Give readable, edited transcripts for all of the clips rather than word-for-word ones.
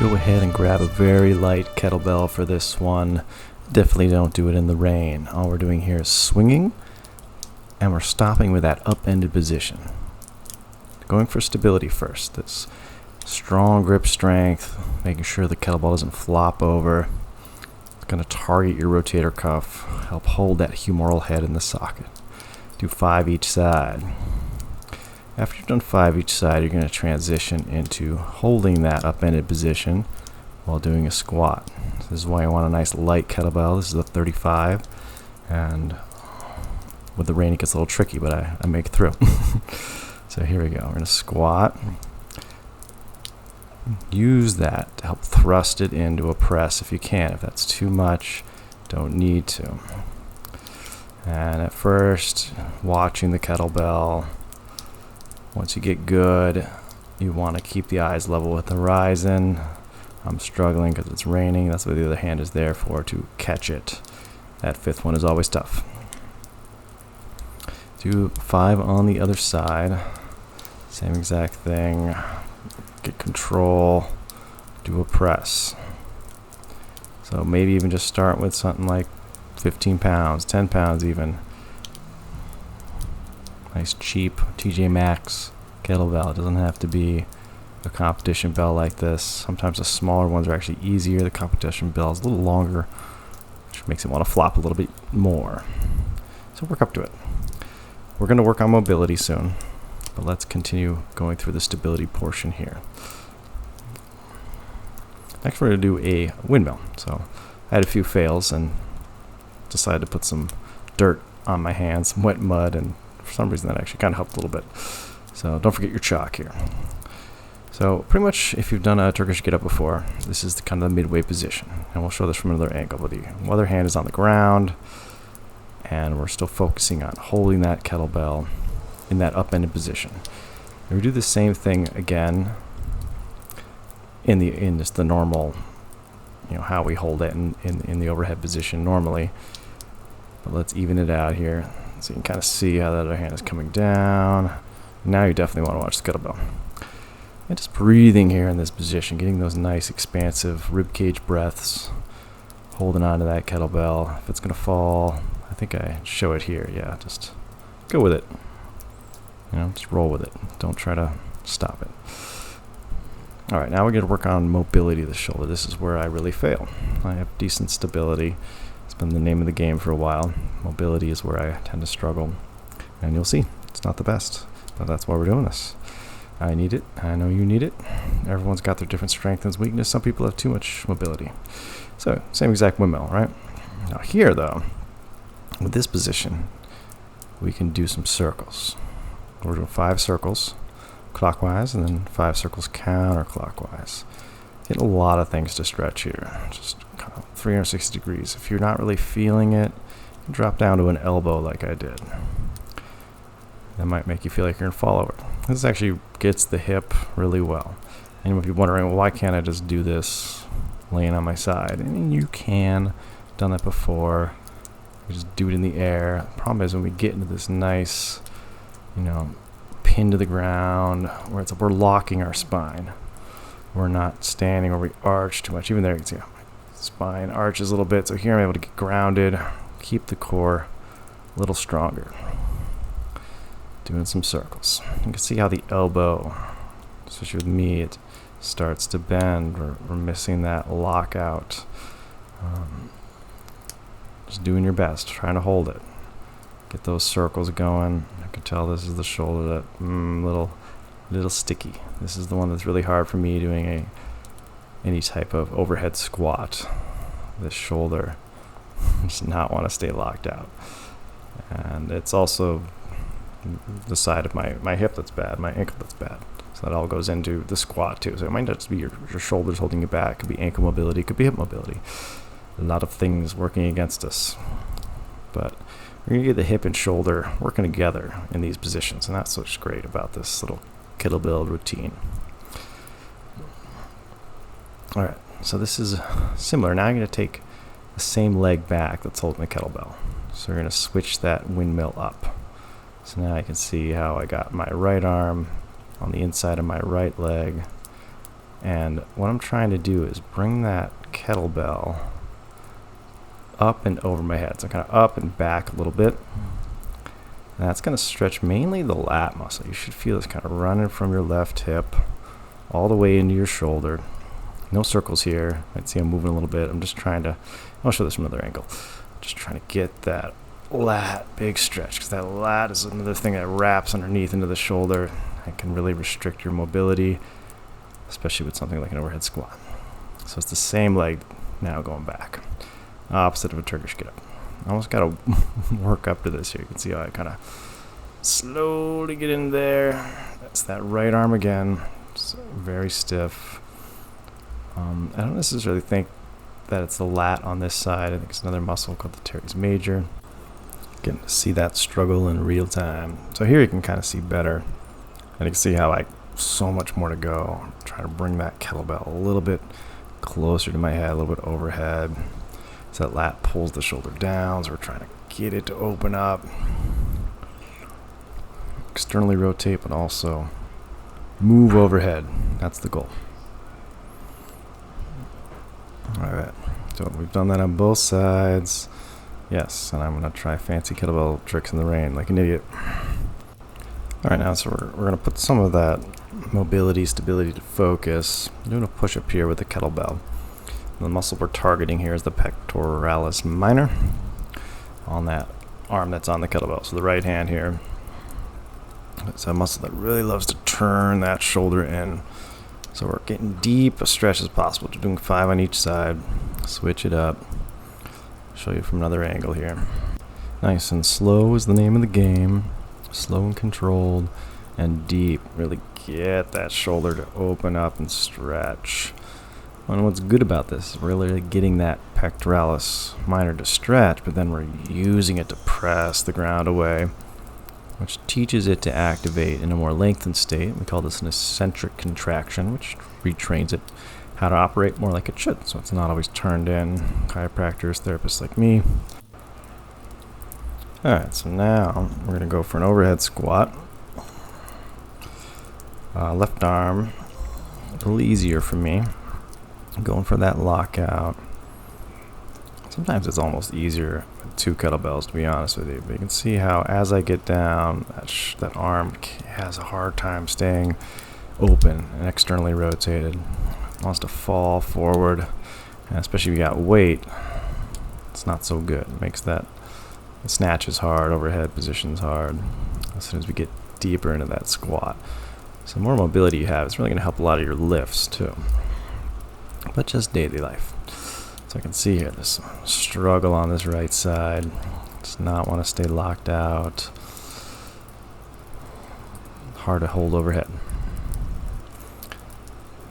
Go ahead and grab a very light kettlebell for this one. Definitely don't do it in the rain. All we're doing here is swinging, and we're stopping with that upended position. Going for stability first. This strong grip strength, making sure the kettlebell doesn't flop over. It's going to target your rotator cuff, help hold that humeral head in the socket. Do 5 each side. After you've done 5 each side, you're going to transition into holding that upended position while doing a squat. This is why you want a nice light kettlebell. This is a 35, and with the rain it gets a little tricky, but I make it through. So here we go. We're going to squat. Use that to help thrust it into a press if you can. If that's too much, don't need to. And at first, watching the kettlebell. Once you get good, you want to keep the eyes level with the horizon. I'm struggling because it's raining. That's what the other hand is there for, to catch it. That 5th one is always tough. Do 5 on the other side. Same exact thing. Get control. Do a press. So maybe even just start with something like 15 pounds, 10 pounds even. Nice cheap TJ Maxx kettlebell. It doesn't have to be a competition bell like this. Sometimes the smaller ones are actually easier. The competition bell is a little longer, which makes it want to flop a little bit more. So work up to it. We're going to work on mobility soon, but let's continue going through the stability portion here. Next we're going to do a windmill. So I had a few fails and decided to put some dirt on my hands, some wet mud, and for some reason that actually kind of helped a little bit. So don't forget your chalk here. So pretty much if you've done a Turkish get up before, this is kind of the midway position. And we'll show this from another angle. But the other hand is on the ground, and we're still focusing on holding that kettlebell in that upended position. And we do the same thing again in just the normal, how we hold it in the overhead position normally. But let's even it out here. So you can kind of see how the other hand is coming down. Now you definitely want to watch the kettlebell. And just breathing here in this position, getting those nice expansive rib cage breaths, holding on to that kettlebell. If it's going to fall, I think I show it here. Yeah, just go with it. Just roll with it. Don't try to stop it. All right, now we're going to work on mobility of the shoulder. This is where I really fail. I have decent stability. It's been the name of the game for a while. Mobility is where I tend to struggle. And you'll see, it's not the best. But that's why we're doing this. I need it. I know you need it. Everyone's got their different strengths and weakness. Some people have too much mobility. So, same exact windmill, right? Now here, though, with this position, we can do some circles. We're doing 5 circles clockwise and then 5 circles counterclockwise. Get a lot of things to stretch here. Just kind of 360 degrees. If you're not really feeling it, you can drop down to an elbow like I did. That might make you feel like you're going to fall over. This actually gets the hip really well. And if you're wondering, well, why can't I just do this laying on my side? And you can. I've done that before. You just do it in the air. The problem is when we get into this nice, pin to the ground, where we're locking our spine. We're not standing where we arch too much. Even there, you can see my spine arches a little bit. So here I'm able to get grounded, keep the core a little stronger. Doing some circles. You can see how the elbow, especially with me, it starts to bend. We're missing that lockout. Just doing your best, trying to hold it. Get those circles going. I can tell this is the shoulder that little sticky. This is the one that's really hard for me doing any type of overhead squat. This shoulder does not want to stay locked out. And it's also the side of my hip that's bad, my ankle that's bad. So that all goes into the squat too. So it might not just be your shoulders holding you back. It could be ankle mobility, it could be hip mobility. A lot of things working against us. But we're going to get the hip and shoulder working together in these positions. And that's what's great about this little kettlebell routine. All right, so this is similar. Now I'm going to take the same leg back that's holding the kettlebell. So we're going to switch that windmill up. So now I can see how I got my right arm on the inside of my right leg, And what I'm trying to do is bring that kettlebell up and over my head. So kind of up and back a little bit. And that's going to stretch mainly the lat muscle. You should feel this kind of running from your left hip all the way into your shoulder. No circles here. You might see I'm moving a little bit. I'm just trying to, I'll show this from another angle. Just trying to get that lat big stretch, because that lat is another thing that wraps underneath into the shoulder and can really restrict your mobility, especially with something like an overhead squat. So it's the same leg now going back. Opposite of a Turkish get up. I almost got to work up to this here. You can see how I kind of slowly get in there. That's that right arm again. Just very stiff. I don't necessarily think that it's the lat on this side. I think it's another muscle called the teres major. Getting to see that struggle in real time. So here you can kind of see better. And you can see how so much more to go. I'm trying to bring that kettlebell a little bit closer to my head, a little bit overhead. So that lat pulls the shoulder down. So we're trying to get it to open up. Externally rotate, but also move overhead. That's the goal. Alright, so we've done that on both sides. Yes, and I'm going to try fancy kettlebell tricks in the rain like an idiot. Alright, now so we're going to put some of that mobility, stability to focus. I'm doing a push-up here with the kettlebell. The muscle we're targeting here is the pectoralis minor on that arm that's on the kettlebell. So the right hand here. It's a muscle that really loves to turn that shoulder in. So we're getting deep a stretch as possible. We're doing 5 on each side. Switch it up. Show you from another angle here. Nice and slow is the name of the game. Slow and controlled and deep. Really get that shoulder to open up and stretch. And what's good about this is we're really getting that pectoralis minor to stretch, but then we're using it to press the ground away, which teaches it to activate in a more lengthened state. We call this an eccentric contraction, which retrains it how to operate more like it should. So it's not always turned in. Chiropractors, therapists like me. Alright, so now we're going to go for an overhead squat. Left arm, a little easier for me. I'm going for that lockout. Sometimes it's almost easier with 2 kettlebells, to be honest with you. But you can see how as I get down, that arm has a hard time staying open and externally rotated. It wants to fall forward, and especially if you got weight, it's not so good. It makes that the snatch is hard, overhead position's hard as soon as we get deeper into that squat. So the more mobility you have, it's really going to help a lot of your lifts too. But just daily life. So I can see here this struggle on this right side. Does not want to stay locked out. Hard to hold overhead.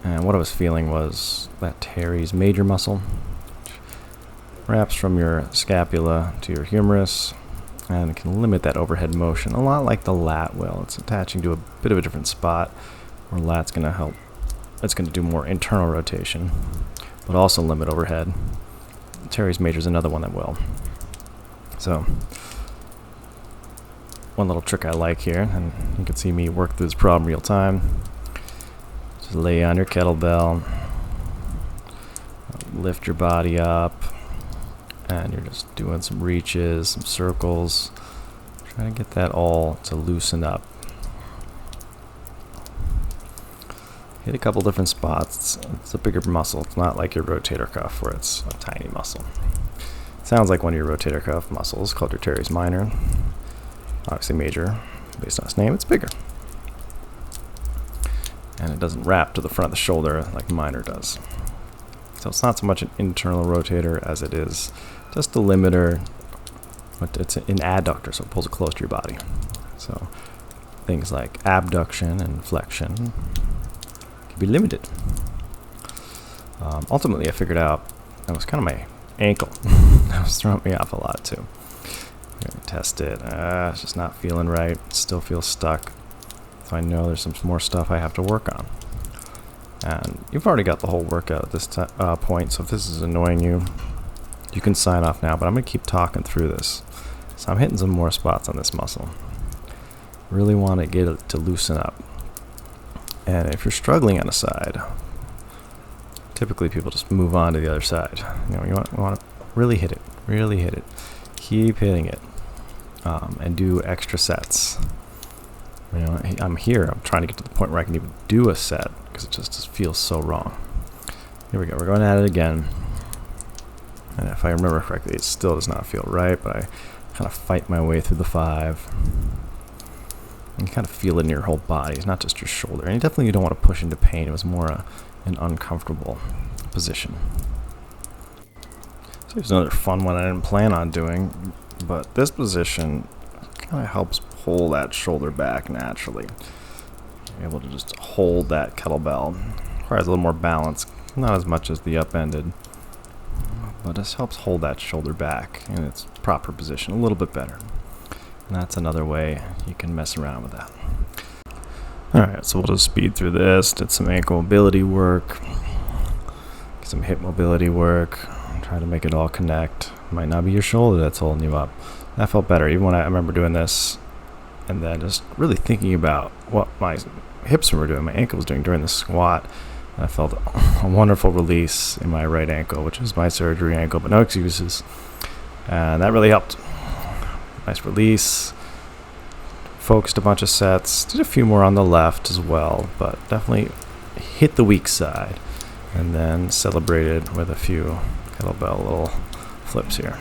And what I was feeling was that teres major muscle, which wraps from your scapula to your humerus and can limit that overhead motion, a lot like the lat will. It's attaching to a bit of a different spot where lat's going to help. It's going to do more internal rotation, but also limit overhead. Teres major is another one that will. So, one little trick I like here, and you can see me work through this problem real time. Just lay on your kettlebell, lift your body up, and you're just doing some reaches, some circles, trying to get that all to loosen up. Hit a couple different spots. It's a bigger muscle. It's not like your rotator cuff where it's a tiny muscle. It sounds like one of your rotator cuff muscles called your teres minor. Obviously major, based on its name, it's bigger. And it doesn't wrap to the front of the shoulder like minor does. So it's not so much an internal rotator as it is just a limiter. But it's an adductor, so it pulls it close to your body. So things like abduction and flexion be limited. Ultimately, I figured out that was kind of my ankle. That was throwing me off a lot too. I'm gonna test it. It's just not feeling right. Still feels stuck. So I know there's some more stuff I have to work on. And you've already got the whole workout at this point. So if this is annoying you, you can sign off now. But I'm gonna keep talking through this. So I'm hitting some more spots on this muscle. Really want to get it to loosen up. And if you're struggling on a side, typically people just move on to the other side. You know, you want to really hit it, keep hitting it, and do extra sets. You know, I'm trying to get to the point where I can even do a set because it just feels so wrong. Here we go, we're going at it again. And if I remember correctly, it still does not feel right, but I kind of fight my way through the 5. And you kind of feel it in your whole body, it's not just your shoulder. And you definitely don't want to push into pain. It was more an uncomfortable position. So here's another fun one I didn't plan on doing, but this position kind of helps pull that shoulder back naturally. You're able to just hold that kettlebell. Requires a little more balance, not as much as the upended, but this helps hold that shoulder back in its proper position a little bit better. And that's another way you can mess around with that. Alright, so we'll just speed through this. Did some ankle mobility work, some hip mobility work, try to make it all connect. Might not be your shoulder that's holding you up. That felt better, even when I remember doing this and then just really thinking about what my hips were doing, my ankle was doing during the squat. I felt a wonderful release in my right ankle, which is my surgery ankle, but no excuses. And that really helped. Nice release. Focused a bunch of sets. Did a few more on the left as well, but definitely hit the weak side. And then celebrated with a few kettlebell little flips here.